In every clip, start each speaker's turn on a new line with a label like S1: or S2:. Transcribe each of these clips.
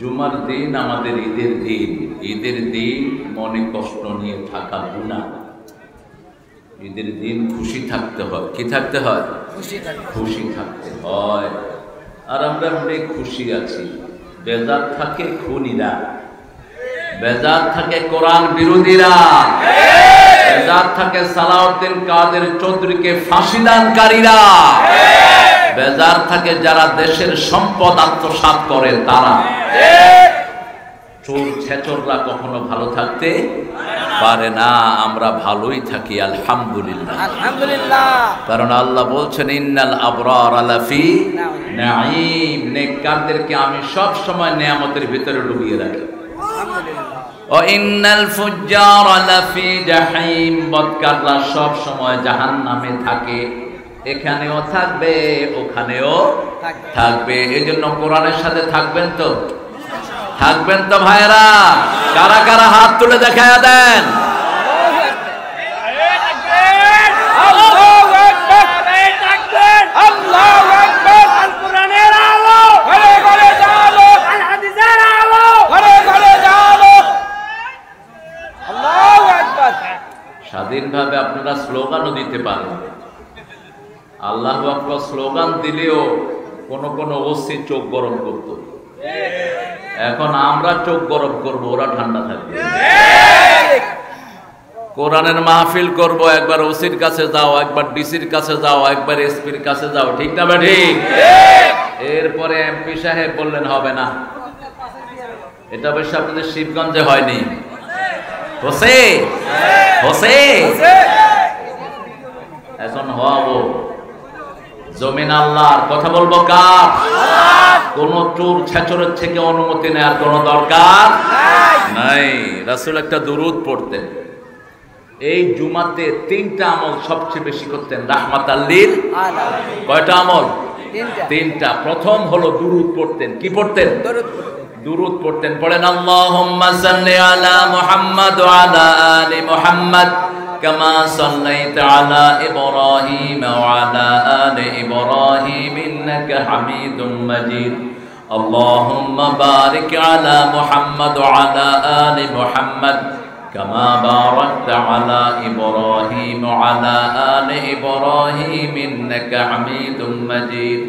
S1: জুমার দিন আমাদের ঈদের দিন। ঈদের দিন মনে কষ্ট নিয়ে থাকা গুনাহ। ঈদের দিন খুশি থাকতে হয়। কি থাকতে হয়? খুশি থাকতে হয়। আর আমরা অনেক খুশি আছি। বেজার থাকে খুনিরা, বেজার থাকে কোরআন বিরোধীরা, বেজার থাকে সালাউদ্দিন কাদের চৌধুরীকে ফাঁসিদানকারীরা, বেজার থাকে যারা দেশের সম্পদ আত্মসাৎ করে তারা। চোর ছেচররা কখনো ভালো থাকতে পারে না। আমরা ভালোই থাকি আলহামদুলিল্লাহ, আলহামদুলিল্লাহ। কারণ আল্লাহ বলছেন ইন্নাল আবরার লাফি নাঈম, নেককারদেরকে আমি সব সময় নিয়ামতের ভিতরে ডুবিয়ে রাখি। ও ইন্নাল ফুজ্জার লাফি জাহিম, বদকাররা সব সময় জাহান্নামে থাকে। এখানেও থাকবে, ওখানেও থাকবে। এজন্য কোরআনের সাথে থাকবেন তো? থাকবেন তো ভাইরা? কারা কারা হাত তুলে দেখায়া দেন? স্বাধীনভাবে আপনারা স্লোগানও দিতে পারেন। আল্লাহু আকবার স্লোগান দিলেও কোন কোন ওসি চোখ গরম করত। এখন আমরা চোখ গরম করব, ওরা ঠান্ডা থাকবে। কোরআনের মাহফিল করব, একবার ওসির কাছে যাও, একবার ডিসির কাছে যাও, একবার এসপির কাছে যাও, ঠিক না ঠিক? এরপরে এমপি সাহেব বললেন হবে না। এটা অবশ্য আপনাদের শিবগঞ্জে হয়নি। হোসে হোসে এখন হবো। জমিন আল্লাহর, কথা বলবো কার? কোন চোর ছেচরের থেকে অনুমতি নেওয়ার কোন দরকার নাই। রাসূল একটা দুরূদ পড়তেন। এই জুমাতে 3টা আমল সবচেয়ে বেশি করতেন রাহমাতাল লিল আলামিন। কয়টা আমল? 3টা। প্রথম হলো দুরূদ পড়তেন। কি পড়তেন? দুরূদ পড়তেন। পড়েন আল্লাহুম্মা সাল্লি আলা মুহাম্মাদ ওয়া আলা আলি মুহাম্মাদ কামা সাল্লাইতা আলা ইব্রাহিম ওয়া আলা আলি ইব্রাহিম ইন্নাকা হামিদুম মাজিদ। আল্লাহুম্মা বারিক আলা মুহাম্মাদ ওয়া আলা আলি মুহাম্মাদ কামা বারাকতা আলা ইব্রাহিম ওয়া আলা আলি ইব্রাহিম ইন্নাকা হামিদুম মাজিদ।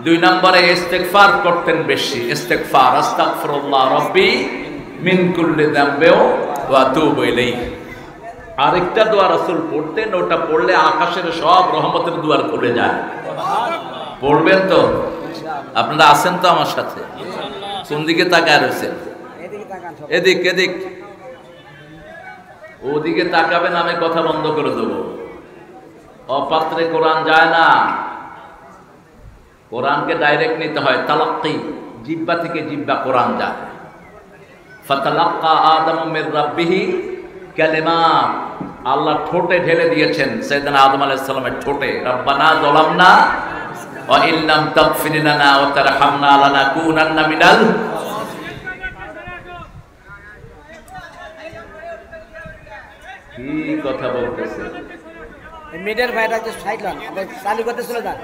S1: 2 নম্বরে ইস্তেগফার করতেন বেশি। ইস্তেগফার, আস্তাগফিরুল্লাহ রাব্বি মিন কুল্লি যামবি ওয়া আতুবু ইলাইহি। আরেকটা দোয়া রাসূল পড়তেন, ওটা পড়লে আকাশের সব রহমতের দুয়ার খুলে যায়। পড়বেন তো? আপনারা আছেন তো আমার সাথে? কোন দিকে তাকায় রয়েছেন? এদিক এদিক। ওদিকে তাকাবেন, আমি কথা বন্ধ করে দেবো। অপাত্রে কোরআন যায় না। কোরআনকে ডাইরেক্ট নিতে হয়। তালাক্কি, জিহ্বা থেকে জিহ্বা কোরআন যায়। ফাতালাক্কা আদম মির রাব্বিহি কালিমাত। আল্লাহ ঠোঁটে ঢেলে দিয়েছেন সাইয়েদনা আদম আলাইহিস সালামের ঠোঁটে। রব্বানা যালামনা ওয়া ইল্লাম তাগফির লানা ওয়া তারহামনা লানাকুনান্না মিনাল। কি কথা বলতেছে?
S2: মিডের ভাইটা যে সাইড লান চালু করতে চলে যান।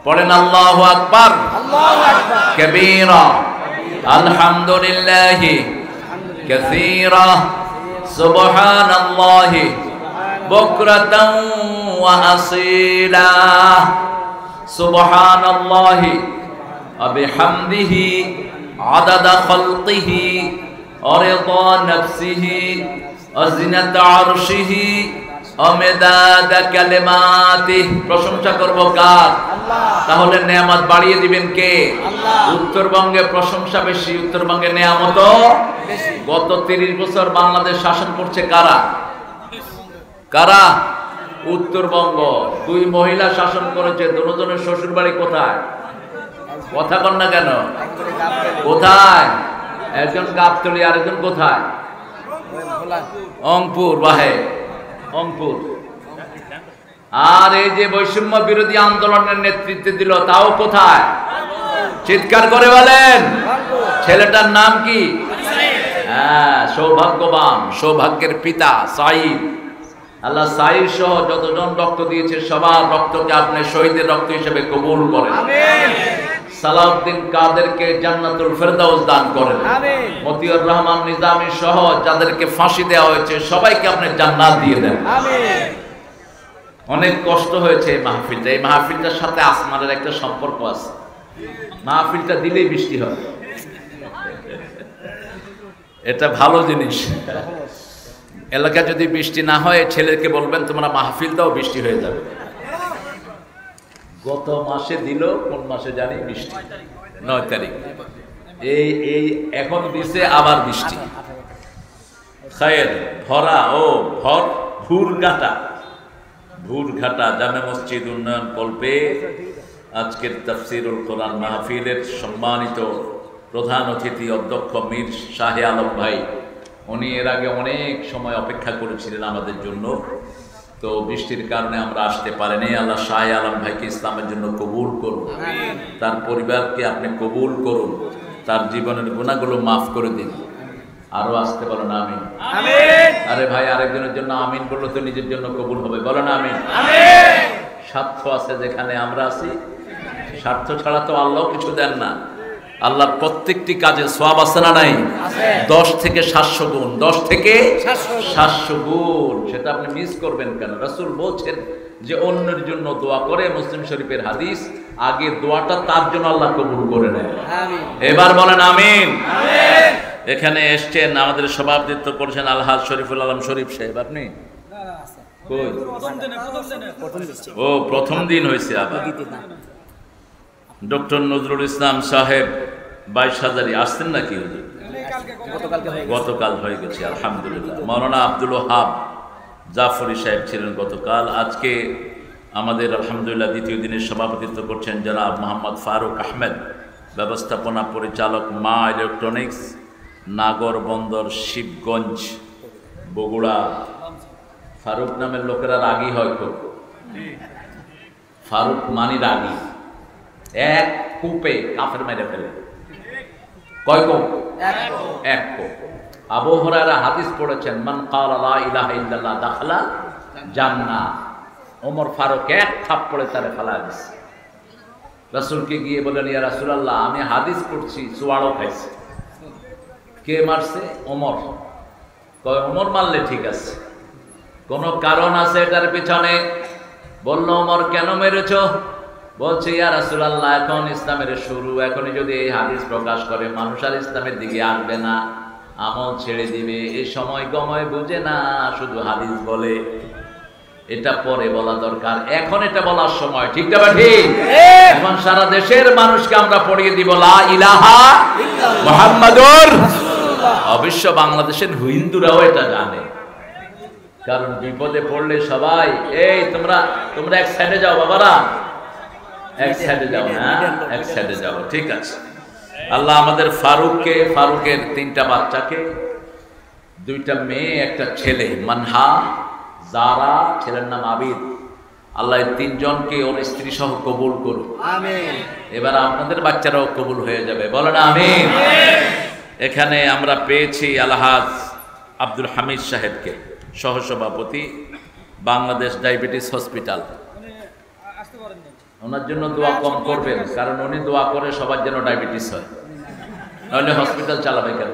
S1: পড়েন আল্লাহু আকবার, আল্লাহু আকবার কবীরা, আলহামদুলিল্লাহি কাসীরা, সুবহানাল্লাহি বুকরাতান ওয়া আসীলা, সুবহানাল্লাহি ওয়া বিহামদিহি আদাদা খালকিহি ওয়া রিদা নাফসিহি ওয়া জিনাতা আরশিহি অমেদাদা কালিমাতিহি। প্রশংসা করব কার? তাহলে নেয়ামত বাড়িয়ে দিবেন কে? উত্তরবঙ্গে প্রশংসা বেশি, উত্তরবঙ্গে নেয়ামত বেশি। গত 30 বছর বাংলাদেশ শাসন করছে কারা? কারা? উত্তরবঙ্গ। 2 মহিলা শাসন করেছে। দুজনের শ্বশুর বাড়ি কোথায়? কথা কন না কেন? কোথায়? একজন গাবতলী, আরেকজন কোথায়? অংপুর, বাহে অংপুর। আর এই যে বৈষম্য বিরোধী আন্দোলনের নেতৃত্ব দিল, তাও কোথায়? চিৎকার করে বলেন। ছেলেটার নাম কি? হ্যাঁ, সৌভাগ্যবান, সৌভাগ্যের পিতা সাঈদ। আল্লাহ সাঈদ সহ যতজন রক্ত দিয়েছে সবার রক্তকে আপনি শহীদের রক্ত হিসেবে কবুল করেন। সালাউদ্দিন কাদেরকে জান্নাতুল ফেরদাউস দান করেন।
S2: আমিন।
S1: মতিউর রহমান নিজামী সহ যাদেরকে ফাঁসি দেওয়া হয়েছে সবাইকে আপনি জান্নাত দিয়ে দেন।
S2: আমিন।
S1: অনেক কষ্ট হয়েছে এই মাহফিলটা। এই মাহফিলটার সাথে আসমানের একটা সম্পর্ক আছে। মাহফিলটা দিলেই বৃষ্টি হয়, এটা ভালো জিনিস। এলাকা যদি বৃষ্টি না হয় ছেলেকে বলবেন তোমরা মাহফিল দাও, বৃষ্টি হয়ে যাবে। গত মাসে দিল, কোন মাসে জানি বৃষ্টি, 9 তারিখ। এই এখন দিছে আবার বৃষ্টি। খায়ের ভরা ও ভুরঘাটা জামে মসজিদ উন্নয়ন কল্পে আজকের তাফসিরুল কোরআন মাহফিলের সম্মানিত প্রধান অতিথি অধ্যক্ষ মীর শাহে আলম ভাই, উনি এর আগে অনেক সময় অপেক্ষা করেছিলেন আমাদের জন্য। তো বৃষ্টির কারণে আমরা আসতে পারিনি। আল্লাহ শাহে আলম ভাইকে ইসলামের জন্য কবুল করুন, তার পরিবারকে আপনি কবুল করুন, তার জীবনের গুনাহগুলো মাফ করে দিন। আরো আসতে বলেন আমিন। আরে ভাই, আরেকজনের জন্য আমিন বললো তো নিজের জন্য কবুল হবে, বলেন আমিন। স্বার্থ আছে যেখানে আমরা আছি, স্বার্থ ছাড়া তো আল্লাহ কিছু দেন না। আল্লাহর প্রত্যেকটি কাজে সওয়াব আছে না নাই? 10 থেকে 700 গুণ, 10 থেকে 700 গুণ। সেটা আপনি মিস করবেন কেন? রাসূল বলছেন যে অন্যের জন্য দোয়া করে, মুসলিম শরীফের হাদিস, আগে দোয়াটা তার জন্য আল্লাহ কবুল করে নেয়। এবার বলেন আমিন। এখানে এসছেন, আমাদের সভাপতিত্ব করেছেন আলহাজ শরীফুল আলম শরীফ সাহেব। আপনি কই? ও প্রথম দিন হয়েছে। আবার ডক্টর নজরুল ইসলাম সাহেব 22,000 আসতেন নাকি? গতকাল হয়ে গেছে, আলহামদুলিল্লাহ। মৌলানা আব্দুল ওহাব জাফরি সাহেব ছিলেন গতকাল। আজকে আমাদের আলহামদুলিল্লাহ দ্বিতীয় দিনের সভাপতিত্ব করছেন জনাব মোহাম্মদ ফারুক আহমেদ, ব্যবস্থাপনা পরিচালক মা ইলেকট্রনিক্স, নাগর বন্দর, শিবগঞ্জ, বগুড়া। ফারুক নামের লোকেরা রাগী হয় খুব। ফারুক মানি রাগী, এক কূপে কাফের মেরে ফেলে। কয় কূপ? এক কূপ। আবু হুরায়রা হাদিস পড়েছেন, মান ক্বালা লা ইলাহা ইল্লাল্লাহ দাখালা জান্নাহ। ওমর ফারুক এক থাপ্পড়ে তারে ফেলা দিছে। রাসূলকে গিয়ে বলেন, ইয়া রাসূলুল্লাহ, আমি হাদিস পড়ছি, চুয়াড়ও খাইছি। কে মারছে? ওমর। কয় ওমর মারলে ঠিক আছে, কোনো কারণ আছে এটার পিছনে? বলল, ওমর কেন মেরেছো? বলছে, ইয়া রাসূলুল্লাহ, এখন ইসলামের শুরু, এখনই যদি এই হাদিস প্রকাশ করে মানুষ আর ইসলামের দিকে আসবে না, আমল ছেড়ে দিবে। এই সময় গময় বুঝে না, শুধু হাদিস বলে। এটা পরে বলা দরকার, এখন এটা বলার সময়। ঠিক না ঠিক? এখন সারা দেশের মানুষকে আমরা পড়িয়ে দিব লা ইলাহা মুহাম্মাদুর রাসূলুল্লাহ। অবশ্য বাংলাদেশের হিন্দুরাও এটা জানে, কারণ বিপদে পড়লে সবাই এই তোমরা এক সাইডে যাও বাবারা, এক সাইডে যাও। হ্যাঁ, এক সাইডে যাও। ঠিক আছে। আল্লাহ আমাদের ফারুকের 3টা বাচ্চাকে, 2টা মেয়ে, একটা ছেলে, মানহা, যারা, ছেলের নাম আবিদ, আল্লাহ 3 জনকে ওর স্ত্রী সহ কবুল করুন। আমিন। এবার আপনাদের বাচ্চারাও কবুল হয়ে যাবে, বলেন আমিন। এখানে আমরা পেয়েছি আলহাজ আব্দুল হামিদ সাহেবকে, সহসভাপতি, বাংলাদেশ ডায়াবেটিস হসপিটাল। ওনার জন্য দোয়া কম করবেন, কারণ উনি দোয়া করে সবার যেন ডায়াবেটিস হয়, নাহলে হসপিটাল চালাবে কেন?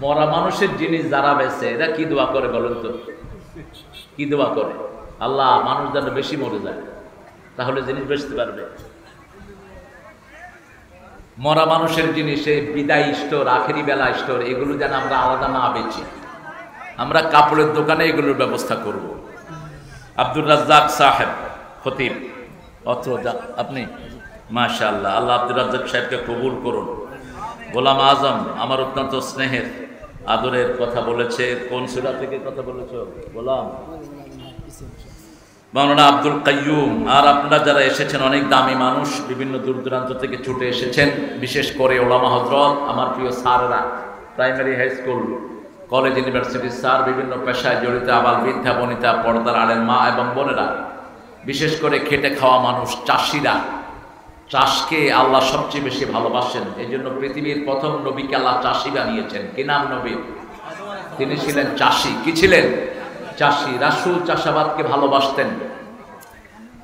S1: মরা মানুষের জিনিস যারা বেছে, এরা কি দোয়া করে বলেন তো? কি দোয়া করে? আল্লাহ মানুষ যেন বেশি মরে যায়, তাহলে জিনিস বেচতে পারবে। মরা মানুষের জিনিসে বিদায় স্টোর, আখেরি বেলা স্টোর, এগুলো যেন আমরা আলাদা না বেচি। আমরা কাপড়ের দোকানে এগুলোর ব্যবস্থা করব। আব্দুর রাজ্জাক সাহেব খতিব, আপনি মাশাআল্লাহ, আল্লাহ আব্দুর রাজ্জাক সাহেবকে কবুল করুন। গোলাম আজম আমার অত্যন্ত স্নেহের আদরের কথা বলেছে। কোন সূরা থেকে কথা বলেছো গোলাম? মাওলানা আব্দুল কাইয়ুম। আর আপনারা যারা এসেছেন, অনেক দামি মানুষ, বিভিন্ন দূর দূরান্ত থেকে ছুটে এসেছেন, বিশেষ করে ওলামা হযরত, আমার প্রিয় স্যাররা, প্রাইমারি, হাই স্কুল, কলেজ, ইউনিভার্সিটির স্যার, বিভিন্ন পেশায় জড়িত আবাল বৃদ্ধা বনিতা, পর্দার আড়ের মা এবং বোনেরা, বিশেষ করে খেটে খাওয়া মানুষ, চাষিরা। চাষকে আল্লাহ সবচেয়ে বেশি ভালোবাসেন, এই জন্য পৃথিবীর প্রথম নবীকে আল্লাহ চাষি বানিয়েছেন। কি নাম নবীর? তিনি ছিলেন চাষি। কি ছিলেন? চাষি। রাসূল চাষাবাদকে ভালোবাসতেন।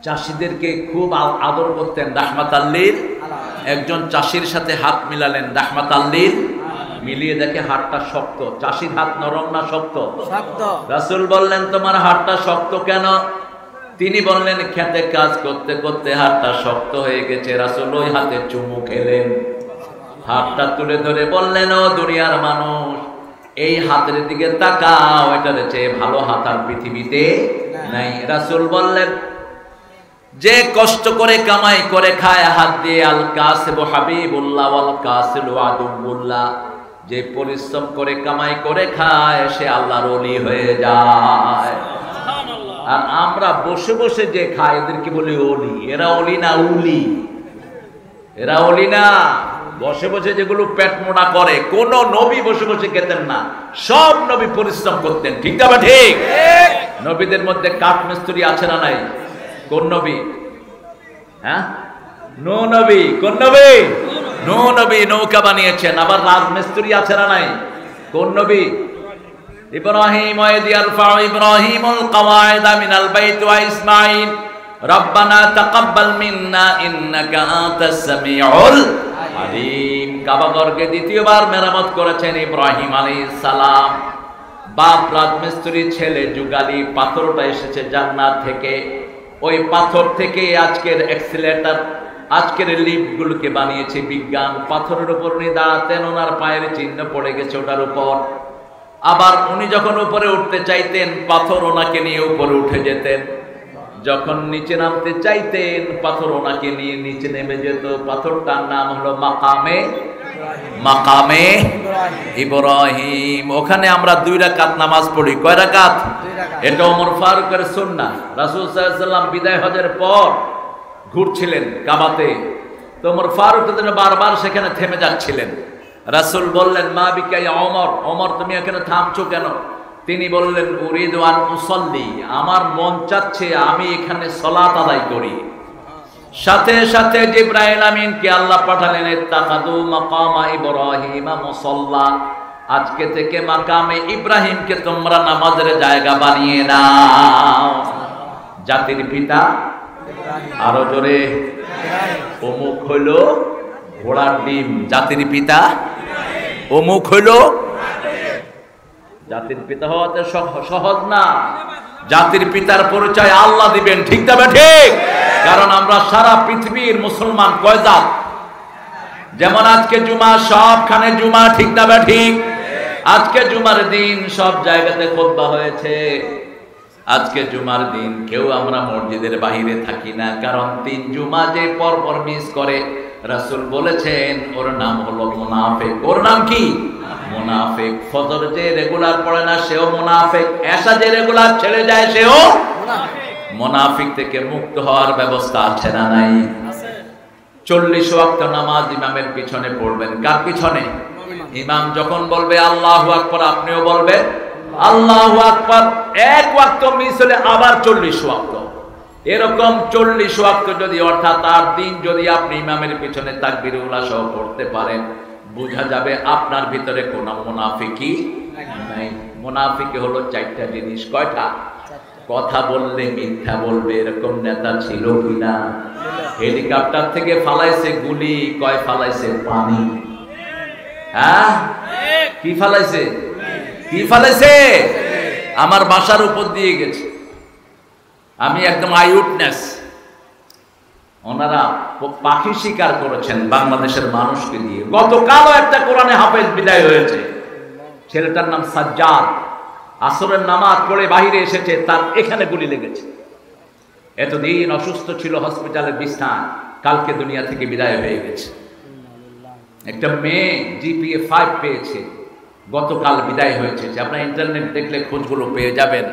S1: চাষিদেরকে খুব আদর করতেন রাহমাতাল লিল। একজন চাষির সাথে হাত মিলালেন রাহমাতাল লিল, মিলিয়ে দেখে হাতটা শক্ত। চাষির হাত নরম না শক্ত?
S2: শক্ত।
S1: রাসূল বললেন তোমার হাতটা শক্ত কেন? তিনি বললেন খেতে কাজ করতে করতে হাতটা শক্ত হয়ে গেছে। রাসূল ওই হাতে চুমু খেলেন, হাতটা তুলে ধরে বললেন ও দুনিয়ার মানুষ, এই হাতের দিকে তাকাও, এটার চেয়ে ভালো হাত আর পৃথিবীতে নাই। রাসূল বললেন যে কষ্ট করে কামাই করে খায় হাত দিয়ে, আল কাসিবু হাবিবুল্লাহ ওয়াল কাসিলু আদুবুল্লাহ, যে পরিশ্রম করে কামাই করে খায় সে আল্লাহর ওলি হয়ে যায়। আর আমরা বসে বসে যে খাই এদেরকে বলি ওলি। এরা ওলি না উলি, এরা ওলি না। বসে বসে যেগুলো পেট মোটা করে, কোন নবী বসে বসে খেতেন না, সব নবী পরিশ্রম করতেন। ঠিক না? ঠিক। নবীদের মধ্যে কাঠ মিস্ত্রি আছে না নাই? কোন নবী? হ্যাঁ, নো নবী। কোন নবী? নো নবী নৌকা বানিয়েছেন। আবার রাজমিস্ত্রি আছে না নাই? কোন নবী? ইব্রাহিম ইব্রাহিমুল কওয়াইদা মিনাল বাইত ওয়া ইসমাঈল রব্বানা তাকাব্বাল মিন্না ইন্নাকা আনতাস সামিউল আলিম। কাবাগরকে দ্বিতীয়বার মেরামত করেছেন ইব্রাহিম আলাইহিস সালাম। বাপ রাজমিস্ত্রি, ছেলে যুগালি। পাথরটা এসেছে জান্নাত থেকে। ওই পাথর থেকে আজকের অ্যাক্সিলারেটর, আজকের লিফটগুলোকে বানিয়েছে বিজ্ঞান। পাথরের উপর উনি দাঁড়াতেন, ওনার পায়ের চিহ্ন পড়ে গেছে ওটার উপর। আবার উনি যখন উপরে উঠতে চাইতেন, পাথর ওনাকে নিয়ে উপরে উঠে যেতেন। যখন নিচে নামতে চাইতেন, পাথর ওনাকে নিয়ে নিচে নেমে যেত। পাথরটার নাম হলো মাকামে ইব্রাহিম। ওখানে আমরা 2 রাকাত নামাজ পড়ি। কয় রাকাত? এটা ওমর ফারুকের সুন্নাহ। রাসূল সাল্লাল্লাহু আলাইহি ওয়াসাল্লাম বিদায় হজের পর ঘুরছিলেন কাবাতে, তো ওমর ফারুক বারবার সেখানে থেমে যাচ্ছিলেন। রাসূল বললেন মা বিকা ইয়া ওমর, ওমর তুমি এখানে থামছো কেন? তিনি বললেন উরিদু আন উসাল্লি, আমার মন চাচ্ছে আমি এখানে সালাত আদায় করি। সাথে সাথে জিবরাইল আমিনকে আল্লাহ পাঠালেন ইত্তাখাযু মাকামা ইব্রাহিমা মুসাল্লা, আজকে থেকে মাকামে ইব্রাহিমকে তোমরা নামাজের জায়গা বানিয়ে নাও। জাতির পিতা, আরো জোরে, অমুক হইল ঘোড়ার ডিম। জাতির পিতা অমুক হইল। জাতির পিতা হওয়াতে সহজ না। জাতির পিতার পরিচয় আল্লাহ দিবেন। ঠিক না? ঠিক। কারণ আমরা সারা পৃথিবীর মুসলমান কয় জাত? যেমন আজকে জুমা, সবখানে জুমা। ঠিক না? ঠিক। আজকে জুমার দিন সব জায়গাতে খুতবা হয়েছে। আজকে জুমার দিন কেউ আমরা মসজিদের বাহিরে থাকি না, কারণ 3 জুমা যে পরপর মিস করে, রাসূল বলেছেন ওর নাম হলো মুনাফিক। ওর নাম কি? মুনাফিক। ফজর যে রেগুলার পড়ে না সেও মুনাফিক, এশা যে রেগুলার ছেড়ে যায় সেও মুনাফিক। থেকে মুক্ত হওয়ার ব্যবস্থা আছে না নাই? 40 ওয়াক্ত নামাজ ইমামের পিছনে পড়বেন। কার পিছনে? ইমাম যখন বলবে আল্লাহু আকবার, আপনিও বলবেন আল্লাহু আকবার। 1 ওয়াক্ত মিস হলে আবার 40 ওয়াক্ত। এরকম 40 ওয়াক্ত যদি, অর্থাৎ 8 দিন যদি আপনি ইমামের পিছনে তাকবীরুল্লাহ সহ পড়তে পারেন, বোঝা যাবে আপনার ভিতরে কোনো মুনাফিকি নাই। মুনাফিকি হলো 4টা জিনিস। কয়টা? কথা বললে মিথ্যা বলবে, এরকম নেতা ছিল কিনা? হেলিকপ্টার থেকে ফালাইছে গুলি, কয় ফালাইছে পানি। হ্যাঁ, কি ফালাইছে? কি ফালাইছে? আমার বাসার উপর দিয়ে গেছে। আমি একদম আই উইটনেস। ওনারা পাখি শিকার করেছেন বাংলাদেশের মানুষকে দিয়ে। গতকালও একটা কোরআনে হাফেজ বিদায় হয়েছে, ছেলেটার নাম সাজ্জাদ। আসরের নামাজ পড়ে বাহিরে এসেছে, তার এখানে গুলি লেগেছে। এতদিন অসুস্থ ছিল, হসপিটালের বিছানায়, কালকে দুনিয়া থেকে বিদায় হয়ে গেছে। একটা মেয়ে জিপিএ 5 পেয়েছে, গতকাল বিদায় হয়েছে। আপনার ইন্টারনেট দেখলে খোঁজগুলো পেয়ে যাবেন।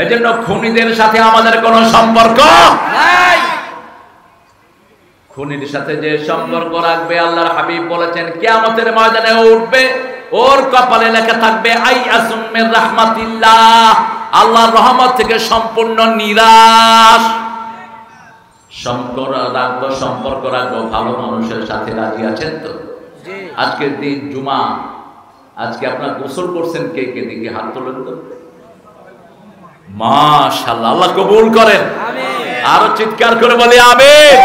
S1: এজন্য খুনিদের সাথে আমাদের কোনো সম্পর্ক নাই। খুনির সাথে যে সম্পর্ক রাখবে, আল্লাহর হাবিব বলেছেন কিয়ামতের ময়দানে উঠবে, ওর কপালে লেখা থাকবে আইয়াসুম মির রাহমাতিল্লাহ, আল্লাহর রহমত থেকে সম্পূর্ণ নিরাশ। সম্পর্ক রাখবো ভালো মানুষের সাথে। রাজি আছেন তো? আজকের দিন জুমা, আজকে আপনার গোসল করছেন কে কে? দিকে হাত তোলেন তো। মাশাআল্লাহ, আল্লাহ কবুল করেন। আরো চিৎকার করে বলি আমিন।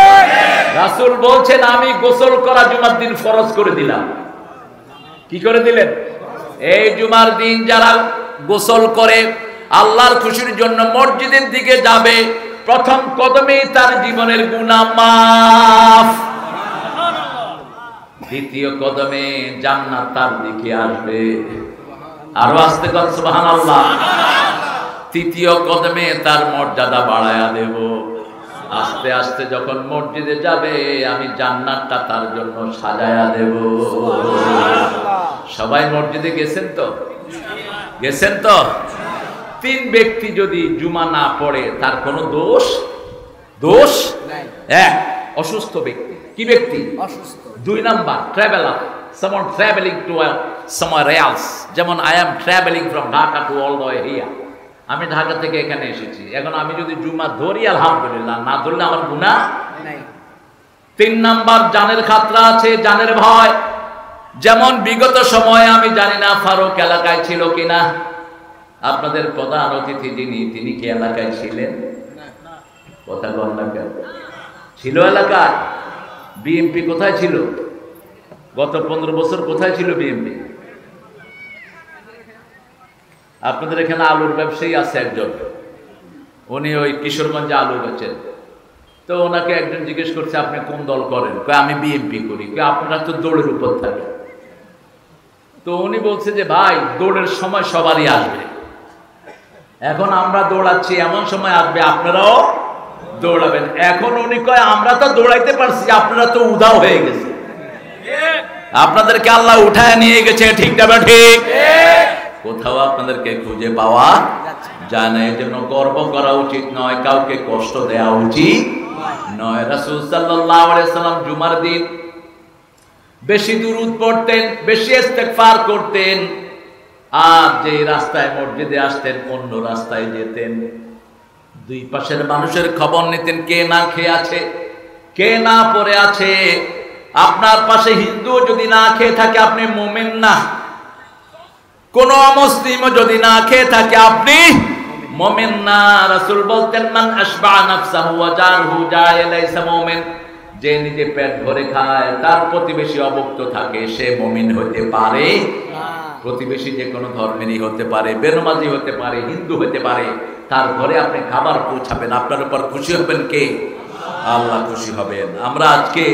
S1: রাসূল বলছেন আমি গোসল করা জুমার দিন ফরজ করে দিলাম। কি করে দিলেন? এই জুমার দিন যারা গোসল করে আল্লাহর খুশির জন্য মসজিদের দিকে যাবে, প্রথম কদমেই তার জীবনের গুনাহ মাফ, দ্বিতীয় কদমে জান্নাত তার দিকে আসবে। আরো আস্তে করে সুবহানাল্লাহ। তৃতীয় কদমে তার মর্যাদা বাড়ায়া দেব। আস্তে আস্তে যখন মসজিদে যাবে আমি জান্নাতটা তার জন্য সাজায়া দেব। সবাই মসজিদে গেছেন তো? গেছেন তো? তিন ব্যক্তি যদি জুমা না পড়ে তার কোনো দোষ এক, অসুস্থ ব্যক্তি। কি ব্যক্তি? অসুস্থ। দুই number traveller, someone traveling to somewhere else, যেমন I am traveling from Dhaka to all the way here, আমি ঢাকা থেকে এখানে এসেছি, এখন আমি যদি জুমা ধরি আলহামদুলিল্লাহ, না ধরলে আমার গুনাহ নাই। তিন নাম্বার জানের খাতরা আছে, জানের ভয়। যেমন বিগত সময়ে আমি জানি না ফারুক এলাকায় ছিল কিনা, আপনাদের প্রধান অতিথি যিনি, তিনি কি এলাকায় ছিলেন? কথা বল না কেন? ছিল এলাকায়? বিএমপি কোথায় ছিল? গত 15 বছর কোথায় ছিল বিএমপি? আপনাদের এখানে আলুর ব্যবসায়ী আছে একজন, উনি ওই কিশোরগঞ্জে আলু বেচেন। তো ওনাকে একজন জিজ্ঞেস করছে আপনি কোন দল করেন? আমি বিএমপি করি। আপনারা তো দৌড়ের উপর থাকে। তো উনি বলছে যে ভাই দৌড়ের সময় সবারই আসবে, এখন আমরা দৌড়াচ্ছি, এমন সময় আসবে আপনারাও দৌড়াবেন। এখন উনি কয় আমরা তো দৌড়াইতে পারছি, আপনারা তো উধাও হয়ে গেছে, আপনাদেরকে আল্লাহ উঠায় নিয়ে গেছে। ঠিক না ঠিক? কোথাও আপনাদেরকে খুঁজে পাওয়া যায় না। এর জন্য গর্ব করা উচিত নয়, কাউকে কষ্ট দেওয়া উচিত নয়। রাসূল সাল্লাল্লাহু আলাইহি সাল্লাম জুমার দিন বেশি দুরূদ পড়তেন, বেশি ইস্তেগফার করতেন, আর যে রাস্তায় মসজিদে আসতেন অন্য রাস্তায় যেতেন। দুই পাশের মানুষের খবর নিতেন, কে না খেয়ে আছে, কে না পড়ে আছে। আপনার পাশে হিন্দু যদি না খেয়ে থাকে আপনি মুমিন না, কোন অমুসলিমও যদি না খেয়ে থাকে আপনি মুমিন না। রাসূল বলতেন মান আশবা নাফসাহু ওয়া জারহু জায়ে লাইসা মুমিন, যে নিজে পেট ভরে খায় তার প্রতিবেশী অভুক্ত থাকে সে মুমিন হতে পারে না। প্রতিবেশী যে কোনো ধর্মেরই হতে পারে, বেনমাজি হতে পারে, হিন্দু হতে পারে, তার ঘরে আপনি খাবার পৌঁছাবেন, আপনার উপর খুশি হবেন কে? আল্লাহ খুশি হবেন। আমরা আজকে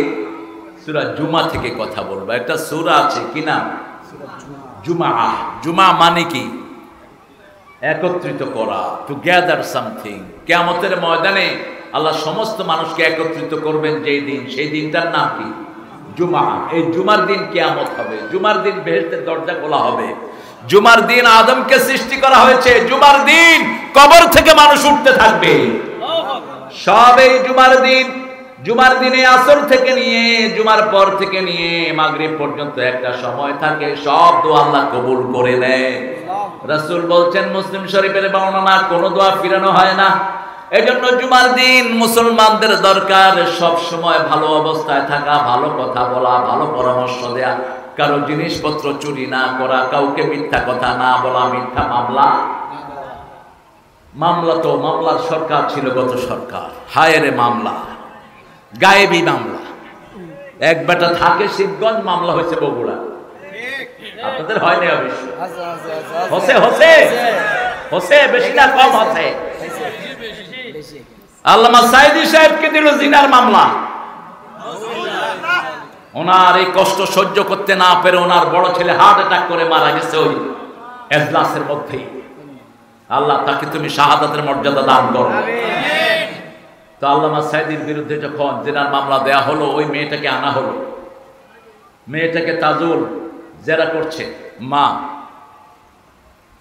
S1: সূরা জুমা থেকে কথা বলবো। একটা সূরা আছে কি নাম? জুমা। জুমা মানে কি? একত্রিত করা, টু গ্যাদার সামথিং। কিয়ামতের ময়দানে আল্লাহ সমস্ত মানুষকে একত্রিত করবেন যেই দিন, সেই দিনটার নাম কি? জুমা। এই জুমার দিন কিয়ামত হবে, জুমার দিন বেহেশতের দরজা খোলা হবে, জুমার দিন আদমকে সৃষ্টি করা হয়েছে, জুমার দিন কবর থেকে মানুষ উঠতে থাকবে, সব এই জুমার দিন। জুমার দিনে আসর থেকে নিয়ে জুমার পর থেকে নিয়ে মাগরিব পর্যন্ত একটা সময় থাকে, সব দোয়া আল্লাহ কবুল করে নেয়। রাসূল বলছেন মুসলিম শরীফের বর্ণনা, কোনো দোয়া ফিরানো হয় না। এজন্য জুমার দিন মুসলমানদের দরকার সব সময় ভালো অবস্থায় থাকা, ভালো কথা বলা, ভালো পরামর্শ দেয়া, কারো জিনিসপত্র চুরি না করা, কাউকে মিথ্যা কথা না বলা, মিথ্যা মামলা তো মামলার সরকার ছিল গত সরকার, হায়রে মামলা, গায়েবী মামলা। এক বেটা থাকে শিবগঞ্জ, মামলা হয়েছে বগুড়া। আপনাদের হয় না? অবশ্য হসে বেশি না কম হসে। আল্লামা সাইদি সাহেবকে দিল জিনার মামলা। ওনার এই কষ্ট সহ্য করতে না পেরে ওনার বড় ছেলে হার্ট অ্যাটাক করে মারা গেছে ওই এজলাসের মধ্যেই। আল্লাহ তাকে তুমি শাহাদাতের মর্যাদা দান করো। তো আল্লামা সাইদির বিরুদ্ধে যখন জিনার মামলা দেয়া হলো, ওই মেয়েটাকে আনা হলো। মেয়েটাকে তাজুল জেরা করছে, মা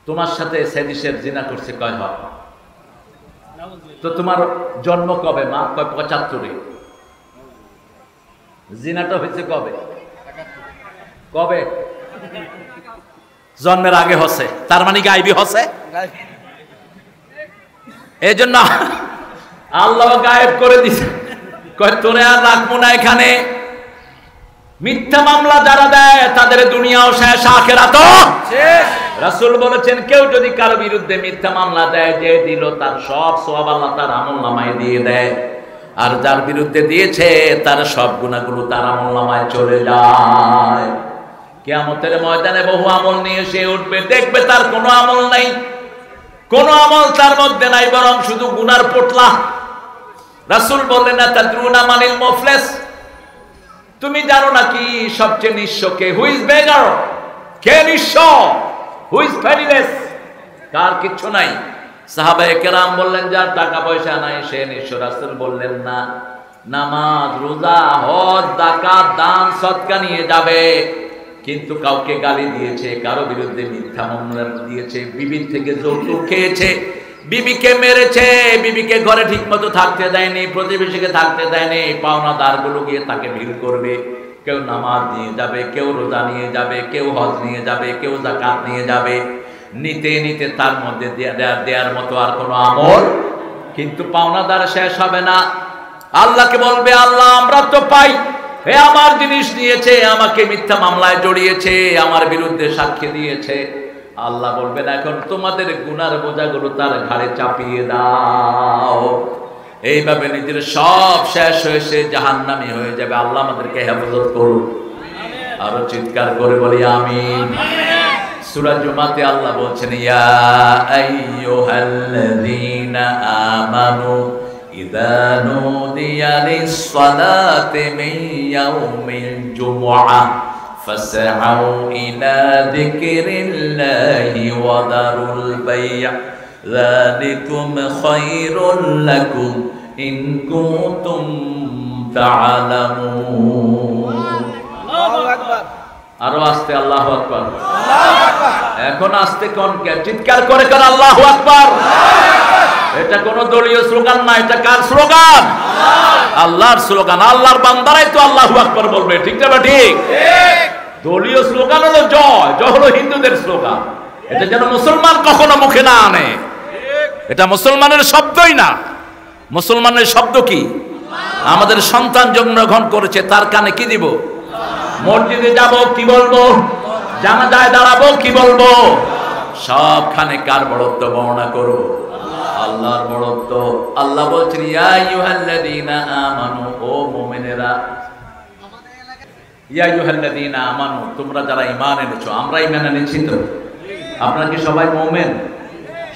S1: তোমার সাথে সাইদি সাহেব জিনা করছে। কয় হয়? তো তোমার জন্ম কবে? মা কয় 75-এ। জিনাটা হয়েছে কবে? কবে? জন্মের আগে হসে, তার মানে গায়েবী হসে। এই জন্য আল্লাহ গায়েব করে দিছে, কয় তোরে আর রাখবো না এখানে। মিথ্যা মামলা যারা দেয় তাদের দুনিয়াও শেষ, আখিরাতও শেষ। রাসূল বলেছেন কেউ যদি কারো বিরুদ্ধে মিথ্যা মামলা দেয়, যে দিল তার সব সওয়াব আল্লাহ তার আমলনামায় দিয়ে দেয়, আর যার বিরুদ্ধে দিয়েছে তার সব গুনাহগুলো তার আমলনামায় চলে যায়। কিয়ামতের ময়দানে বহু আমল নিয়ে সে উঠবে, দেখবে তার কোনো আমল নাই, কোনো আমল তার মধ্যে নাই, বরং শুধু গুনার পোটলা। রাসূল বললেন না তাদরুনা মানিল মুফলিস, তুমি জানো নাকি সবচেয়ে নিঃস্ব কে? Who is বেগার? কে নিঃস্ব? Who is penniless? কার কিচ্ছু নাই। সাহাবায়ে কেরাম বললেন যার টাকা পয়সা নাই সে নিঃস্ব। রাসূল বললেন না, নামাজ রোজা হজ যাকাত দান সদকা নিয়ে যাবে, কিন্তু কাউকে গালি দিয়েছে, কারো বিরুদ্ধে মিথ্যা মামলা দিয়েছে, বিবির থেকে যৌতুক খেয়েছে, বিবিকে মেরেছে, বিবিকে ঘরে ঠিকমতো থাকতে দেয়নি, প্রতিবেশীকে থাকতে দেয়নি, পাওনাদারগুলো গিয়ে তাকে ভিড় করবে। কেউ নামাজ নিয়ে যাবে, কেউ রোজা নিয়ে যাবে, কেউ হজ নিয়ে যাবে, কেউ যাকাত নিয়ে যাবে, নিতে নিতে তার মধ্যে দেওয়ার মতো আর কোনো আমল, কিন্তু পাওনাদার শেষ হবে না। আল্লাহকে বলবে, আল্লাহ আমরা তো পাই, হে আমার জিনিস নিয়েছে, আমাকে মিথ্যা মামলায় জড়িয়েছে, আমার বিরুদ্ধে সাক্ষী দিয়েছে। আল্লাহ বলবেন এখন তোমাদের গুনার বোঝাগুলো তার ঘাড়ে চাপিয়ে দাও। এইভাবে নিজের সব শেষ হয়ে সে জাহান্নামী হয়ে যাবে। আল্লাহ আমাদেরকে হেফাজত করুন। আরো চিৎকার করে বলি আমিন। সূরা জুমাতে আল্লাহ বলছেন, ইয়া আইয়ুহাল্লাযীনা আমানু ইযা নুদিয়া লিস-সালাতি মিন ইয়াউমিল জুমআহ ফাসআউ ইলা যিকরিল্লাহি ওয়া দারুল বাই', যালিকুম খায়রুল লাকুম ইন কুনতুম তা'লামুন।
S2: আল্লাহু আকবার।
S1: আরো আস্তে আল্লাহু আকবার। এখন আস্তে কোন কে? চিৎকার করে কর আল্লাহু আকবার। এটা কোন দলীয় স্লোগান না, এটা কার স্লোগান? আল্লাহর স্লোগান। আল্লাহর বান্দারাই তো আল্লাহু আকবার বলবে, ঠিক না? ঠিক। দলীয় স্লোগান হলো জয়, জয় হলো হিন্দুদের স্লোগান। এটা যেন মুসলমান কখনো মুখে না আনে, এটা মুসলমানের শব্দই না। মুসলমানের শব্দ কি? আমাদের সন্তান জন্মগ্রহণ করেছে, তার কানে কি দিব? মসজিদে যাব কি বলবো? জানাজায় দাঁড়াবো কি বলবো? সবখানে কার বড়ত্ব বর্ণনা করব? আল্লাহর বড়ত্ব। আল্লাহ বলছেন, ইয়া আইয়ুহাল্লাযীনা আমানু, ও মুমিনেরা, ইয়া আইয়ুহাল্লাযীনা আমানু, তোমরা যারা ঈমান এনেছো। আমরা ঈমান এনেছি তো? আপনারা কি সবাই মুমিন?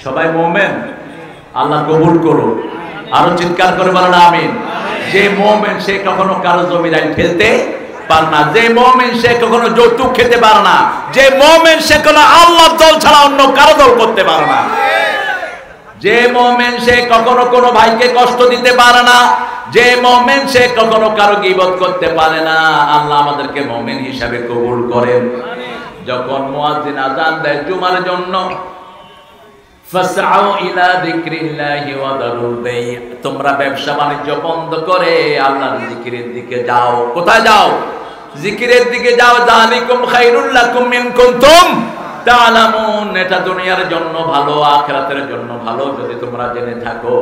S1: সবাই মুমিন? আল্লাহ কবুল করুন। আরো চিৎকার করে বলেন আমিন। যে মুমিন সে কখনো কারো জমিদারি ফেলতে পারে না, যে মুমিন সে কখনো যৌতুক খেতে পারে না, যে মুমিন সে কোনো আল্লাহর দল ছাড়া অন্য কারো দল করতে পারে না, যে মুমিন সে কখনো কোনো ভাইকে কষ্ট দিতে পারে না, যে মুমিন সে কখনো কারো গীবত করতে পারে না। আল্লাহ আমাদেরকে মুমিন হিসাবে কবুল করেন। যখন মুয়াজ্জিন আযান দেয় জুমার জন্য, ফাসআউ ইলা যিকরিল্লাহি ওয়া দারুল বাই', তোমরা ব্যবসা বাণিজ্য বন্ধ করে আল্লাহর জিকিরের দিকে যাও। কোথায় যাও? জিকিরের দিকে যাও। যালিকুম খায়রুল লাকুম ইন কুনতুম তা'লামুন, এটা দুনিয়ার জন্য ভালো, আখিরাতের জন্য ভালো যদি তোমরা জেনে থাকো।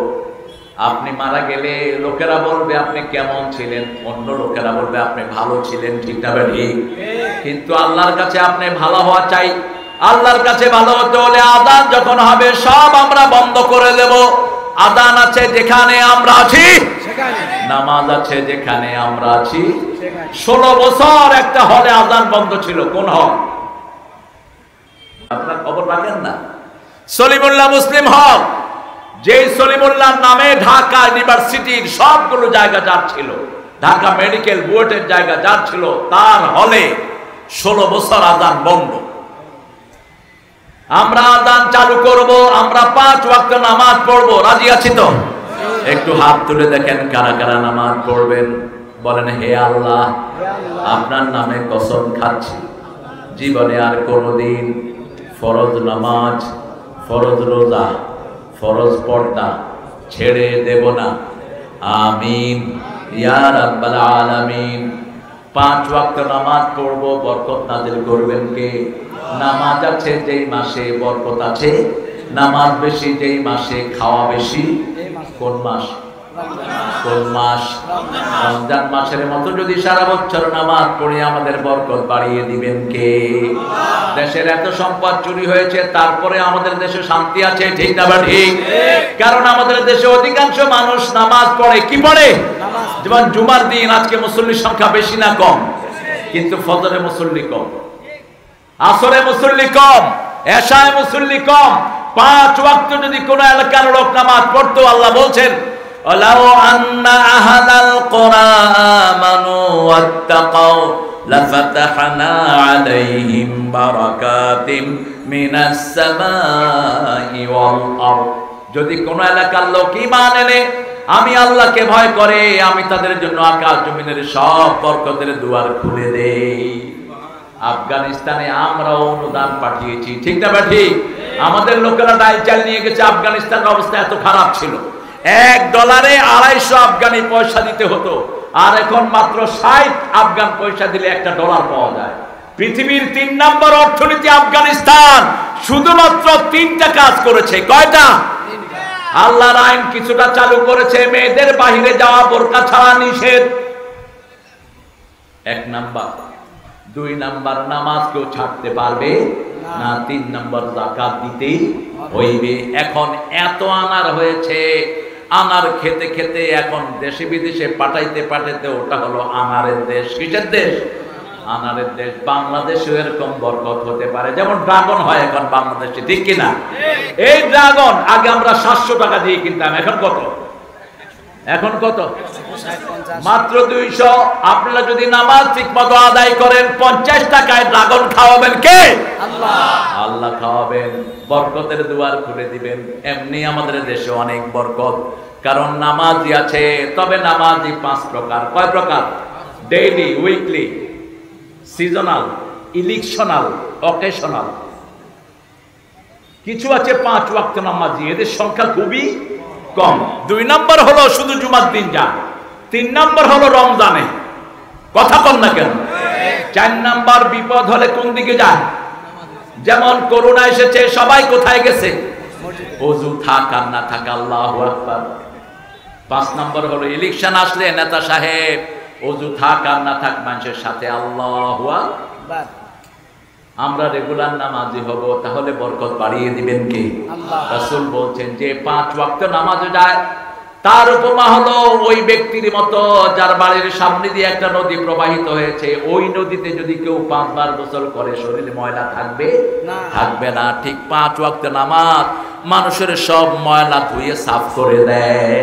S1: আপনি মারা গেলে লোকেরা বলবে আপনি কেমন ছিলেন, অন্য লোকেরা বলবে আপনি ভালো ছিলেন, ঠিক না? ঠিক। কিন্তু আল্লাহর কাছে আপনি ভালো হওয়া চাই। আল্লাহর কাছে ভালো হতে হলে আযান যখন হবে সব আমরা বন্ধ করে দেব। আযান আছে যেখানে আমরা আছি সেখানে, নামাজ আছে যেখানে আমরা আছি সেখানে। 16 বছর একটা হলে আযান বন্ধ ছিল। কোন হল? আপনারা খবর রাখেন না? সলিমুল্লাহ মুসলিম হল। যেই সলিমুল্লাহর নামে ঢাকা ইউনিভার্সিটির সবগুলো জায়গা যার ছিল, ঢাকা মেডিকেল বুয়েটের জায়গা যার ছিল, তার হলে 16 বছর আযান বন্ধ। আমরা আযান চালু করব, আমরা 5 ওয়াক্ত নামাজ পড়ব। রাজি আছি তো? একটু হাত তুলে দেখেন কারা কারা নামাজ পড়বেন। বলেন, হে আল্লাহ, আপনার নামে কসম খাচ্ছি জীবনে আর কোনোদিন ফরজ নামাজ, ফরজ রোজা, ফরজ পর্দা ছেড়ে দেব না। আমিন ইয়া রাব্বাল আলামিন। 5 ওয়াক্ত নামাজ পড়বো, বরকত নাজিল করবেন কে? নামাজ আছে যেই মাসে বরকত আছে, নামাজ বেশি যেই মাসে খাওয়া বেশি। কোন মাস? কোন মাস? রমজান মাসের মতো যদি সারা বছর নামাজ পড়ে আমাদের বরকত বাড়িয়ে দিবেন কে? দেশের এত সম্পদ চুরি হয়েছে, তারপরে আমাদের দেশে শান্তি আছে, ঠিক না বা ঠিক? কারণ আমাদের দেশে অধিকাংশ মানুষ নামাজ পড়ে। কি পড়ে? যেমন জুমার দিন আজকে মুসল্লির সংখ্যা বেশি না কম? কিন্তু ফজরে মুসল্লি কম, আসরে মুসল্লি কম, এশায় মুসল্লি কম। 5 ওয়াক্ত যদি কোন এলাকার লোক নামাজ পড়তো, আল্লাহ বলছেন ওয়ালাউ আন্না আহলাল কুরআ আমানু ওয়াত্তাকাউ লাফাতাহনা আলাইহিম বারাকাতিম মিনাস সামাই ওয়াল আরদ। যদি কোন এলাকার লোক ঈমান এনে আমি আল্লাহকে ভয় করে, আমি তাদের জন্য আকাশ জমিনের সব বরকতের দুয়ার খুলে দেই। আফগানিস্তানে আমরাও অনুদান পাঠিয়েছি, ঠিক না ঠিক? আমাদের লোকেরা ডাল চাল নিয়ে গেছে। আফগানিস্তানের অবস্থা এত খারাপ ছিল, $1 250 আফগানি পয়সা দিতে হতো, আর এখন মাত্র 60 আফগান পয়সা দিলে $1 পাওয়া যায়। পৃথিবীর 3 নম্বর অর্থনীতি আফগানিস্তান, শুধুমাত্র 3টা কাজ করেছে। কয়টা? আল্লাহর আইন কিছুটা চালু করেছে, মেয়েদের বাহিরে যাওয়া বোরকা ছাড়া নিষেধ, 1 নাম্বার। 2 নাম্বার, নামাজ কেউ ছাড়তে পারবে না। 3 নাম্বার, যাকাত দিতেই হইবে। এখন এত আনার হয়েছে, আনার খেতে খেতে এখন দেশে বিদেশে পাঠাইতে পাঠাইতে ওটা হলো আনারের দেশ। কিসের দেশ? আনারের দেশ। বাংলাদেশে এরকম বরকত হতে পারে, যেমন ড্রাগন হয় এখন বাংলাদেশে, ঠিক কিনা? এই ড্রাগন আগে আমরা 700 টাকা দিয়ে কিনতাম, এখন কত? এখন কত? মাত্র 200। আপনারা যদি নামাজ ঠিক মতো আদায় করেন, 50 টাকায় ড্রাগন খাওয়াবেন কে? আল্লাহ। আল্লাহ খাওয়াবেন, বরকতের দুয়ার খুলে দিবেন। এমনি আমাদের দেশে অনেক বরকত, কারণ নামাজি আছে। তবে নামাজি 5 প্রকার। কয় প্রকার? Daily, weekly, seasonal, electional, occasional. কিছু আছে 5 ওয়াক্ত নামাজি, এদের সংখ্যা খুবই কম। 2 নম্বর হলো শুধু জুমার দিন যা। 3 নম্বর হলো রমজানে, কথা বল না কেন? 4 নম্বর বিপদ হলে কোন দিকে যায়? যেমন করোনা এসেছে, সবাই কোথায় গেছে? ওযু থাক আর না থাক, আল্লাহু আকবার। 5 নম্বর হলো ইলেকশন আসলে নেতা সাহেব ওযু থাক আর না থাক মানুষের সাথে আল্লাহু আকবার। আমরা রেগুলার নামাজি হব, তাহলে বরকত বাড়িয়ে দিবেন কে? আল্লাহ। রাসূল বলছেন যে 5 ওয়াক্ত নামাজে যায়, তার উপমা হলো ওই ব্যক্তির মতো যার বাড়ির সামনে দিয়ে একটা নদী প্রবাহিত হয়েছে। ওই নদীতে যদি কেউ 5 বার গোসল করে, শরীরে ময়লা থাকবে না? থাকবে না। ঠিক 5 ওয়াক্ত নামাজ মানুষের সব ময়লা ধুয়ে সাফ করে দেয়।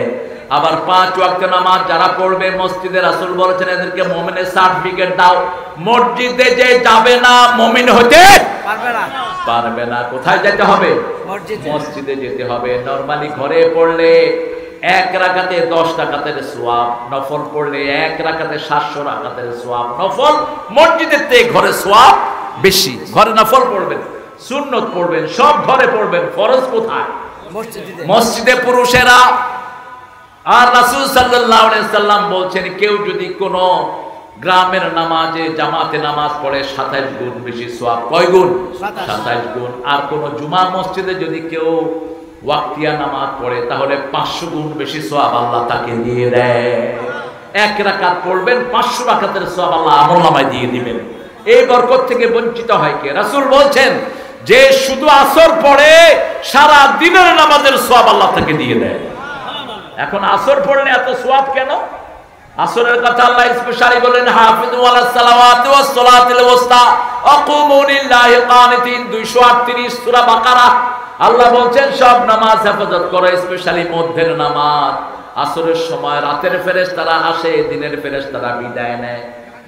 S1: আবার 5 ওয়াক্ত নামাজ যারা পড়বে মসজিদে, রাসূল বলেছেন এদেরকে মুমিনের সার্টিফিকেট দাও। মসজিদে যে যাবে না, মুমিন হতে পারবে না। কোথায় যেতে হবে? মসজিদে যেতে হবে। নরমালি ঘরে পড়লে 1 রাকাতে 10 রাকাতের সওয়াব, নফল পড়লে 1 রাকাতে 700 রাকাতের সওয়াব। নফল মসজিদের থেকে ঘরে সওয়াব বেশি। ঘরে নফল পড়বেন, সুন্নত পড়বেন, সব ঘরে পড়বেন। ফরজ কোথায়? মসজিদে পুরুষেরা। আর রাসূল সাল্লাল্লাহু আলাইহি সাল্লাম বলছেন কেউ যদি কোন গ্রামের নামাজে জামাতে নামাজ পড়ে 27 গুণ বেশি সওয়াব। কয় গুণ? 27 গুণ। আর কোন জুমা মসজিদে যদি কেউ ওয়াক্তিয়া নামাজ পড়ে, তাহলে 500 গুণ বেশি সওয়াব আল্লাহ তাকে দিয়ে দেয়। 1 রাকাত পড়বেন, 500 রাকাতের সওয়াব আল্লাহ আমলনামায় দিয়ে দিবেন। এই বরকত থেকে বঞ্চিত হয় কে? রাসূল বলছেন যে শুধু আসর পড়ে সারা দিনের নামাজের সওয়াব আল্লাহ তাকে দিয়ে দেয়। এখন আসর পড়লে এত সওয়াব কেন? আসরের কথা আল্লাহ স্পেশালি বলেন হাফিজু আলাস সালাওয়াতি ওয়াস সালাতিল ওয়াসতা আকুমু লিল্লাহি কানিতিন। 238 সূরা বাকারা। আল্লাহ বলছেন সব নামাজ হেফাজত করো, স্পেশালি মধ্যের নামাজ। আসরের সময় রাতের ফেরেশতারা আসে, দিনের ফেরেশতারা বিদায় নেয়।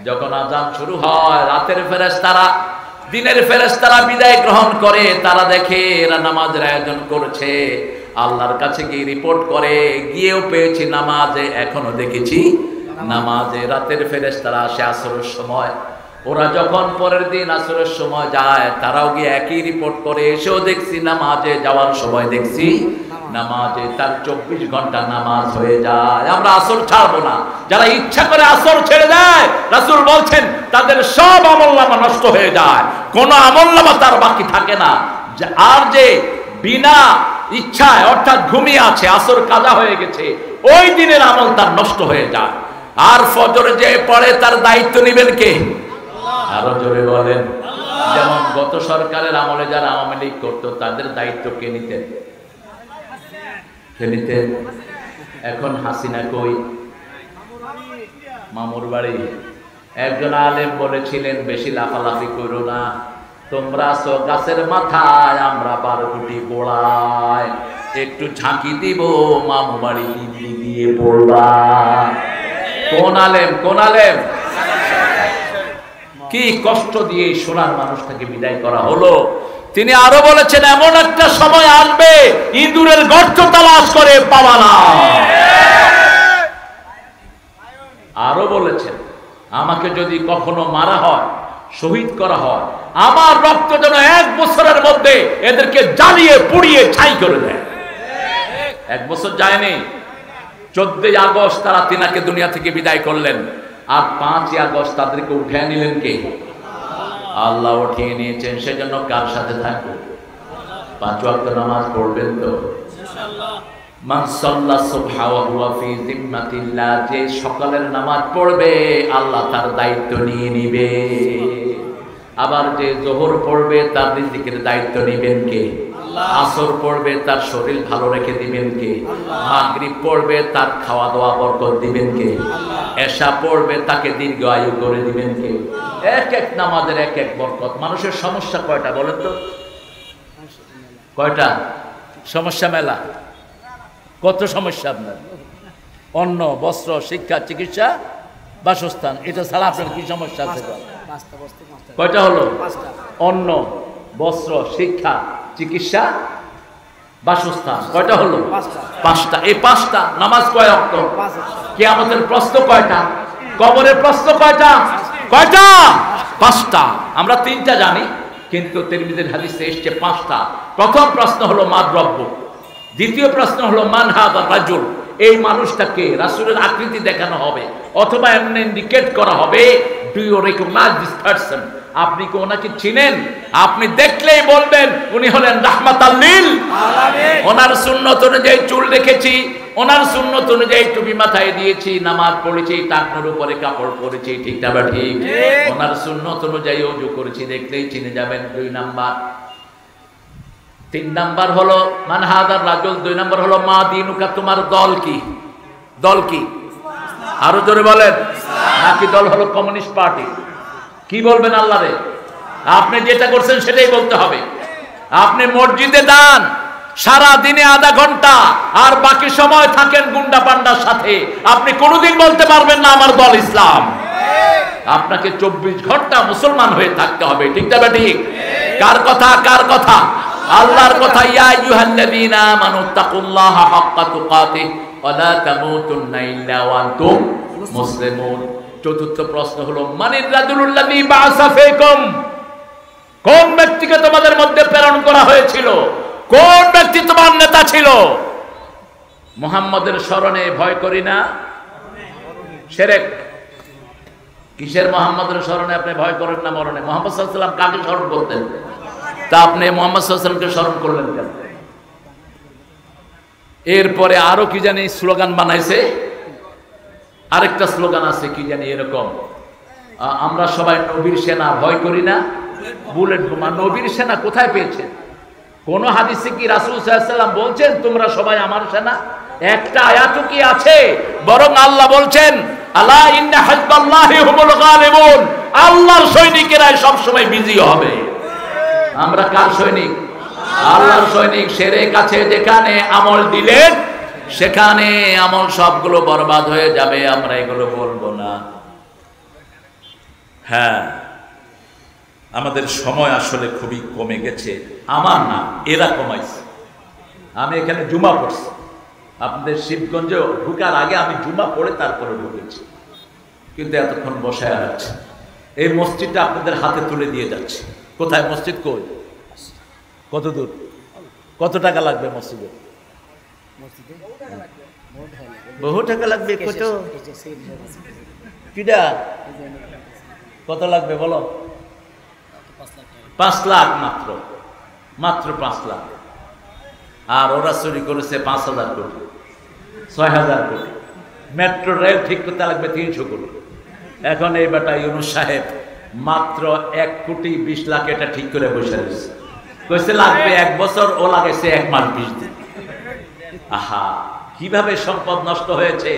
S1: যখন আযান শুরু হয়, রাতের ফেরেশতারা দিনের ফেরেশতারা বিদায় গ্রহণ করে। তারা দেখে এরা নামাজের আয়োজন করেছে, আল্লাহর কাছে গিয়ে রিপোর্ট করে, গিয়েও পেয়েছি নামাজে, এখনো দেখেছি নামাজে। রাতের ফেরেশতারা আসে আসরের সময়। ওরা যখন পরের দিন আসরের সময় যায়, তারাও গিয়ে একই রিপোর্ট করে, এসেও দেখছি নামাজে, যাওয়ার সময় দেখছি নামাজে। তার 24 ঘন্টা নামাজ হয়ে যায়। আমরা আসর ছাড়বো না। যারা ইচ্ছা করে আসর ছেড়ে দেয়, রাসূল বলছেন তাদের সব আমলনামা নষ্ট হয়ে যায়, কোনো আমলনামা তার বাকি থাকে না। আর যে বিনা ইচ্ছায় অর্থাৎ ঘুমিয়ে আছে, আসর কাজা হয়ে গেছে, ওই দিনের আমল তার নষ্ট হয়ে যায়। আর ফজরে যে পড়ে তার দায়িত্ব নেবেন কে? আরো জোরে বলেন। যেমন গত সরকারের আমলে যারা আওয়ামী লীগ করতো তাদের দায়িত্ব কে নিতেন? কে নিতেন? এখন হাসিনা কই? মামুর বাড়ি। একজন আলেম বলেছিলেন, বেশি লাফালাফি করো না, তোমরা আছো গাছের মাথায়, আমরা 12 কোটি গোড়ায়, একটু ঝাঁকি দিব, মামু বাড়ি দিল্লি গিয়ে পড়বা। কোন আলেম? কোন আলেম? কি কষ্ট দিয়ে সোনার মানুষটাকে বিদায় করা হলো। তিনি আরো বলেছেন, এমন একটা সময় আসবে ইঁদুরের গর্ত তালাশ করে পাবা না। আরো বলেছেন, আমাকে যদি কখনো মারা হয়, শহীদ করা হয়, আমার রক্ত যেন 1 বছরের মধ্যে এদেরকে জ্বালিয়ে পুড়িয়ে ছাই করে দেয়। 1 বছর যায়নি, 14 আগস্ট তারা তিনাকে দুনিয়া থেকে বিদায় করলেন, আর 5 আগস্ট তাদেরকে উঠিয়ে নিলেন কে? আল্লাহ উঠিয়ে নিয়েছেন। সেজন্য কার সাথে থাকবো? 5 ওয়াক্ত নামাজ পড়বেন তো? মান সাল্লা সুবহা ওয়া হুয়া ফি জিম্মাতিল্লাহ, যে সকালের নামাজ পড়বে আল্লাহ তার দায়িত্ব নিয়ে নিবে। আবার যে যোহর পড়বে তার রিজিকের দায়িত্ব নেবেন কে? আসর পড়বে তার শরীর ভালো রেখে দিবেন কে? মাগরিব পড়বে তার খাওয়া দাওয়া বরকত দিবেন কে? এশা পড়বে তাকে দীর্ঘ আয়ু করে দিবেন কে? এক এক নামাজের এক এক বরকত। মানুষের সমস্যা কয়টা বলেন তো? কয়টা সমস্যা? মেলা। কত সমস্যা আপনার? অন্ন, বস্ত্র, শিক্ষা, চিকিৎসা, বাসস্থান, এটা ছাড়া আপনার কি সমস্যা আছে? কয়টা হলো? অন্ন, বস্ত্র, শিক্ষা, চিকিৎসা, বাসস্থান। কয়টা হলো? 5টা। এই 5টা। নামাজ কয় ওয়াক্ত? কিয়ামতের প্রশ্ন কয়টা? কবরের প্রশ্ন কয়টা? কয়টা? 5টা। আমরা 3টা জানি, কিন্তু তিরমিজির হাদিসে এসেছে 5টা। প্রথম প্রশ্ন হলো মান রব্বুক, দ্বিতীয় প্রশ্ন হলো মান হাযা রাজুল, এই মানুষটাকে রাসূলের আকৃতি দেখানো হবে, অথবা এমনি ইন্ডিকেট করা হবে, do you recognise this person, আপনি কি ওনাকে চিনেন? আপনি দেখলেই বলবেন উনি হলেন রাহমাতাল লিল আলামিন। ওনার সুন্নত অনুযায়ী চুল রেখেছি, ওনার সুন্নত অনুযায়ী টুপি মাথায় দিয়েছি, নামাজ পড়েছি, টাকনোর উপরে কাপড় পরেছি, ঠিক না? ঠিক। ওনার সুন্নত অনুযায়ী ওযু করেছি, দেখলেই চিনে যাবেন। 2 নাম্বার। 3 নাম্বার হলো মান হাযার রাজুল। 2 নাম্বার হলো মা দিনুকা, তোমার দল কি? দল কি? আরো জোরে বলেন। নাকি দল হলো কমিউনিস্ট পার্টি? কি বলবেন আল্লাহরে? আপনি যেটা করছেন সেটাই বলতে হবে। আপনি মসজিদে যান সারা দিনে আধা ঘন্টা, আর বাকি সময় থাকেন গুন্ডা পান্ডার সাথে, আপনি কোনোদিন বলতে পারবেন না আমার দল ইসলাম। আপনাকে 24 ঘন্টা মুসলমান হয়ে থাকতে হবে, ঠিক না? ঠিক। কার কথা? কার কথা? আল্লাহর কথা। ইয়া আইয়ুহাল্লাযীনা আমানু তাকুল্লাহা হাক্কা তুকাতিহি ওয়া লা তামুতুন্না ইল্লা ওয়া আনতুম মুসলিমুন। চতুর্থ প্রশ্ন হলো মানির রাজুলুল্লাযী বাআসা ফীকুম, কোন ব্যক্তিকে তোমাদের মধ্যে প্রেরণ করা হয়েছিল? কোন ব্যক্তি তোমার নেতা ছিল? মুহাম্মাদের স্মরণে ভয় করি না? শিরক। কিসের মুহাম্মাদের স্মরণে আপনি ভয় করেন না? মরণে। মুহাম্মদ সাল্লাল্লাহু আলাইহি ওয়াসাল্লাম কাকে স্মরণ করতেন? তা আপনি মুহাম্মদ সাল্লাল্লাহু আলাইহি ওয়াসাল্লামকে স্মরণ করলেন কেন? এরপরে আরো কি জানি স্লোগান বানাইছে, আরেকটা স্লোগান আছে কি জানি এরকম, আমরা সবাই নবীর সেনা, ভয় করি না বুলেট বোমা। নবীর সেনা কোথায় পেয়েছেন? কোন হাদিসে কি রাসূল সাল্লাল্লাহু আলাইহি ওয়াসাল্লাম বলছেন তোমরা সবাই আমার সেনা? একটা আয়াতও কি আছে? বরং আল্লাহ বলছেন আলা ইন্না হিজবাল্লাহি হুমুল গালিবুন, আল্লাহর সৈনিকেরাই সব সময় বিজয়ী হবে। আমরা কার সৈনিক? আল্লাহর সৈনিক। শিরক আছে যেখানে, আমল দিলেন সেখানে আমল সবগুলো বরবাদ হয়ে যাবে। আমরা এগুলো বলবো না। হ্যাঁ, আমাদের সময় আসলে খুবই কমে গেছে। আমার না, এরা কমাইছে। আমি এখানে জুমা পড়ছি, আপনাদের শিবগঞ্জে ঢুকার আগে আমি জুমা পড়ে তারপরে ঢুকেছি, কিন্তু এতক্ষণ বসায় আছে। এই মসজিদটা আপনাদের হাতে তুলে দিয়ে যাচ্ছে। কোথায় মসজিদ? কই? কত দূর? কত টাকা লাগবে মসজিদে? বহু টাকা লাগবে। কত? কিডা? কত লাগবে বলো? 5 লাখ। মাত্র 5 লাখ। আর ওরা চুরি করেছে 5,000 কোটি, 6,000 কোটি। মেট্রো রেল ঠিক করতে লাগবে 300 কোটি। এখন এই বেটা ইউনূস সাহেব মাত্র 1,20,00,000 এটা ঠিক করে বসে রয়েছে। কইছে লাগবে 1 বছর, ও লাগাইছে 1 মাস 20 দিন। আহা, কিভাবে সম্পদ নষ্ট হয়েছে।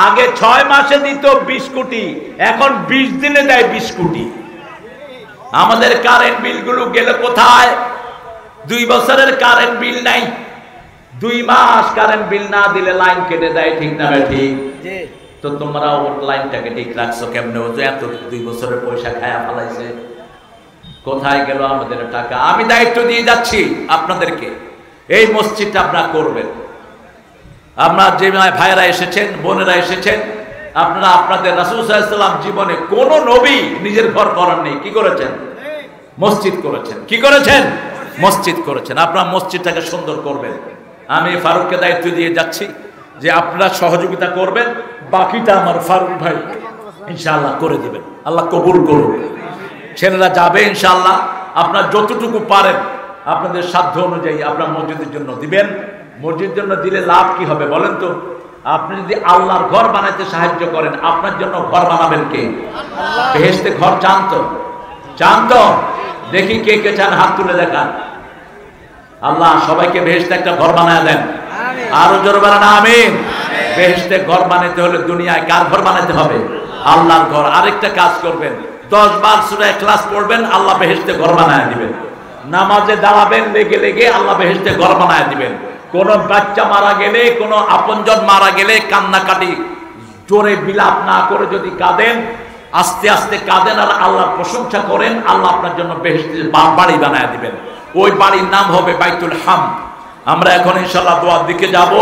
S1: আগে 6 মাসে দিত 20 কোটি, এখন 20 দিনে দেয় 20 কোটি। আমাদের কারেন্ট বিলগুলো গেল কোথায়? 2 বছরের কারেন্ট বিল নাই, 2 মাস কারেন্ট বিল না দিলে লাইন কেটে দেয়, ঠিক না ঠিক? তো তোমরা ওর লাইনটাকে ঠিক রাখছো কেমনে? ও যে এত 2 বছরের পয়সা খায়া ফেলাইছে, কোথায় গেল আমাদের টাকা? আমি দায়িত্ব দিয়ে যাচ্ছি আপনাদেরকে, এই মসজিদটা আপনারা করবেন। আপনার যে ভাইয়েরা এসেছেন, বোনেরা এসেছেন, আপনারা আপনাদের রাসূল সাল্লাল্লাহু আলাইহি ওয়াসাল্লাম জীবনে কোন নবী নিজের ঘর করেননি, কি করেছেন? মসজিদ করেছেন। কি করেছেন? মসজিদ করেছেন। আপনারা মসজিদটাকে সুন্দর করবেন। আমি ফারুককে দায়িত্ব দিয়ে যাচ্ছি যে আপনারা সহযোগিতা করবেন, বাকিটা আমার ফারুক ভাই ইনশাআল্লাহ করে দিবেন। আল্লাহ কবুল করুন। ছেলেরা যাবে ইনশাআল্লাহ। আপনারা যতটুকু পারেন আপনাদের সাধ্য অনুযায়ী আপনারা মসজিদের জন্য দিবেন। মসজিদের জন্য দিলে লাভ কি হবে বলেন তো? আপনি যদি আল্লাহর ঘর বানাইতে সাহায্য করেন, আপনার জন্য ঘর বানাবেন কে? বেহেশতে ঘর চান তো? চান তো? দেখি কে কে চান, হাত তুলে দেখান। আল্লাহ সবাইকে বেহেশতে একটা ঘর বানায় দেন। আরো জোরে বলেন আমিন। বেহেশতে ঘর বানাইতে হলে দুনিয়ায় কার ঘর বানাইতে হবে? আল্লাহর ঘর। আরেকটা কাজ করবেন, 10 বার সূরা ইখলাস পড়বেন, আল্লাহ বেহেশতে ঘর বানায় দিবেন। নামাজে দাঁড়াবেন লেগে লেগে, আল্লাহ বেহেশতে ঘর বানায় দিবেন। কোন বাচ্চা মারা গেলে, কোন আপনজন মারা গেলে কান্নাকাটি জোরে বিলাপ না করে যদি কাঁদেন, আস্তে আস্তে কাঁদেন আর আল্লাহর প্রশংসা করেন, আল্লাহ আপনার জন্য বেহেশতে বাড়ি বানায় দিবেন। ওই বাড়ির নাম হবে বাইতুল হামদ। আমরা এখন ইনশাআল্লাহ দোয়ার দিকে যাব।